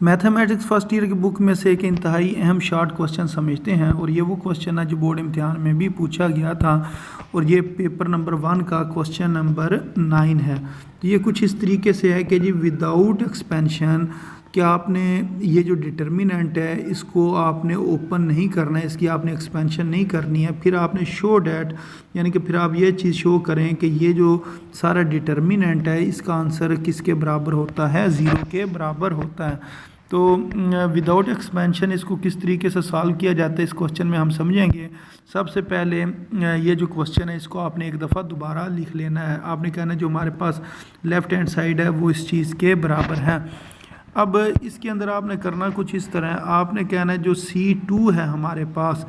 Mathematics first year की book में से एक इंतहाई अहम शॉर्ट क्वेश्चन समझते हैं और ये वो क्वेश्चन है जो बोर्ड इम्तिहान में भी पूछा गया था और ये पेपर नंबर 1 का क्वेश्चन नंबर 9 है। तो ये कुछ इस तरीके से है कि जी विदाउट एक्सपेंशन क्या आपने ये जो डिटर्मिनेंट है इसको आपने ओपन नहीं करना है, इसकी आपने एक्सपेंशन नहीं करनी है। फिर आपने शो डैट यानी कि फिर आप ये चीज़ शो करें कि ये जो सारा डिटर्मिनेंट है इसका आंसर किसके बराबर होता है, 0 के बराबर होता है। तो विदाउट एक्सपेंशन इसको किस तरीके से सॉल्व किया जाता है इस क्वेश्चन में हम समझेंगे। सबसे पहले ये जो क्वेश्चन है इसको आपने एक दफ़ा दोबारा लिख लेना है। आपने कहना है जो हमारे पास लेफ़्ट हैंड साइड है वो इस चीज़ के बराबर है। अब इसके अंदर आपने करना कुछ इस तरह, आपने कहना है जो C2 है हमारे पास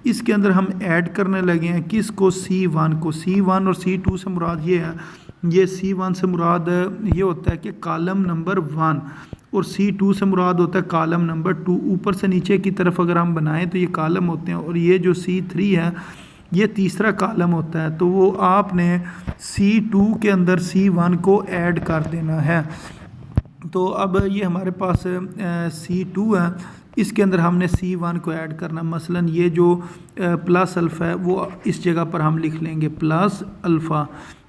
इसके अंदर हम ऐड करने लगे हैं किसको, C1 को। C1 और C2 से मुराद ये है, ये C1 से मुराद ये होता है कि कॉलम नंबर 1 और C2 से मुराद होता है कॉलम नंबर 2। ऊपर से नीचे की तरफ अगर हम बनाएं तो ये कॉलम होते हैं और ये जो C3 है ये तीसरा कॉलम होता है। तो वो आपने C2 के अंदर C1 को ऐड कर देना है। तो अब ये हमारे पास C2 है, इसके अंदर हमने C1 को ऐड करना। मसलन ये जो प्लस अल्फ़ा है वो इस जगह पर हम लिख लेंगे प्लस अल्फ़ा।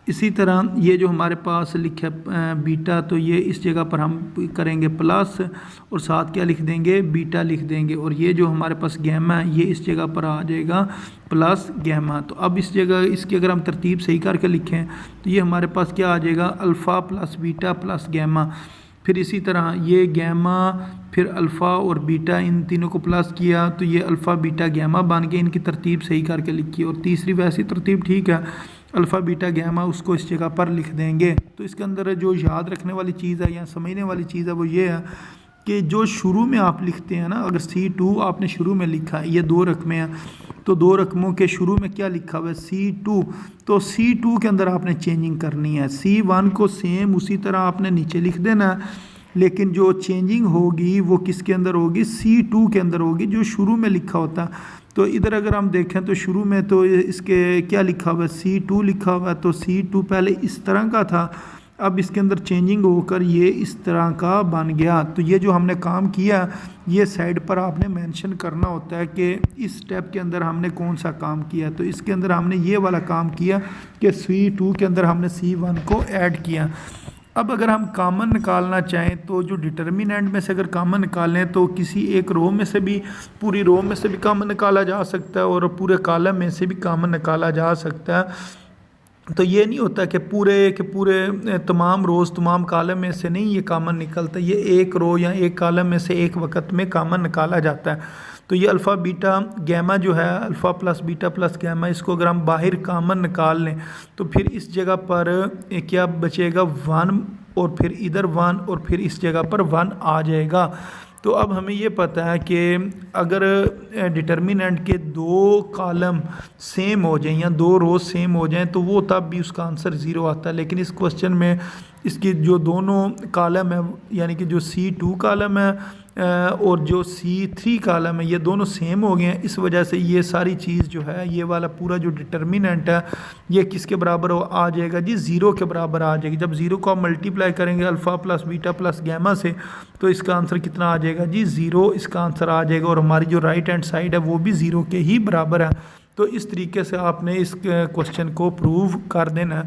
इसी तरह ये जो हमारे पास लिखा बीटा, तो ये इस जगह पर हम करेंगे प्लस और साथ क्या लिख देंगे, बीटा लिख देंगे। और ये जो हमारे पास गैमा है ये इस जगह पर आ जाएगा प्लस गैमा। तो अब इस जगह इसकी अगर हम तरतीब सही करके लिखें तो ये हमारे पास क्या आ जाएगा, alpha plus beta plus gamma. फिर इसी तरह ये गैमा फिर अल्फ़ा और बीटा, इन तीनों को प्लस किया तो ये अल्फ़ा बीटा गैमा बन गए। इनकी तरतीब सही करके लिखिए। और तीसरी वैसी तरतीब ठीक है, अल्फ़ा बीटा गैमा उसको इस जगह पर लिख देंगे। तो इसके अंदर जो याद रखने वाली चीज़ है या समझने वाली चीज़ है वो ये है कि जो शुरू में आप लिखते हैं ना, अगर C2 आपने शुरू में लिखा है, ये 2 रकमें हैं तो 2 रकमों के शुरू में क्या लिखा हुआ है, C2। तो C2 के अंदर आपने चेंजिंग करनी है। C1 को सेम उसी तरह आपने नीचे लिख देना है, लेकिन जो चेंजिंग होगी वो किसके अंदर होगी, C2 के अंदर होगी जो शुरू में लिखा होता है। तो इधर अगर हम देखें तो शुरू में तो इसके क्या लिखा हुआ है, C2 लिखा हुआ है। तो C2 पहले इस तरह का था, अब इसके अंदर चेंजिंग होकर ये इस तरह का बन गया। तो ये जो हमने काम किया ये साइड पर आपने मेंशन करना होता है कि इस स्टेप के अंदर हमने कौन सा काम किया। तो इसके अंदर हमने ये वाला काम किया कि C2 के अंदर हमने C1 को ऐड किया। अब अगर हम कॉमन निकालना चाहें तो जो डिटर्मिनेंट में से अगर कॉमन निकालें तो किसी एक रो में से भी, पूरी रो में से भी कॉमन निकाला जा सकता है और पूरे कॉलम में से भी कॉमन निकाला जा सकता है। तो ये नहीं होता कि पूरे तमाम रोज़ तमाम कॉलम में से नहीं ये कॉमन निकलता, ये एक रो या एक कॉलम में से एक वक्त में कॉमन निकाला जाता है। तो ये अल्फ़ा बीटा गैमा जो है, alpha plus beta plus gamma, इसको अगर हम बाहर कॉमन निकाल लें तो फिर इस जगह पर क्या बचेगा, 1 और फिर इधर 1 और फिर इस जगह पर 1 आ जाएगा। तो अब हमें ये पता है कि अगर डिटर्मिनेंट के 2 कॉलम सेम हो जाएं या 2 रोज सेम हो जाएं तो वो तब भी उसका आंसर 0 आता है। लेकिन इस क्वेश्चन में इसकी जो दोनों कॉलम है यानी कि जो C2 कॉलम है और जो C3 कॉलम है ये दोनों सेम हो गए हैं। इस वजह से ये सारी चीज़ जो है, ये वाला पूरा जो डिटर्मिनेंट है ये किसके बराबर आ जाएगा जी, 0 के बराबर आ जाएगी। जब 0 को आप मल्टीप्लाई करेंगे alpha plus beta plus gamma से तो इसका आंसर कितना आ जाएगा जी, 0 इसका आंसर आ जाएगा। और हमारी जो राइट हैंड साइड है वो भी 0 के ही बराबर है। तो इस तरीके से आपने इस क्वेश्चन को प्रूव कर देना है।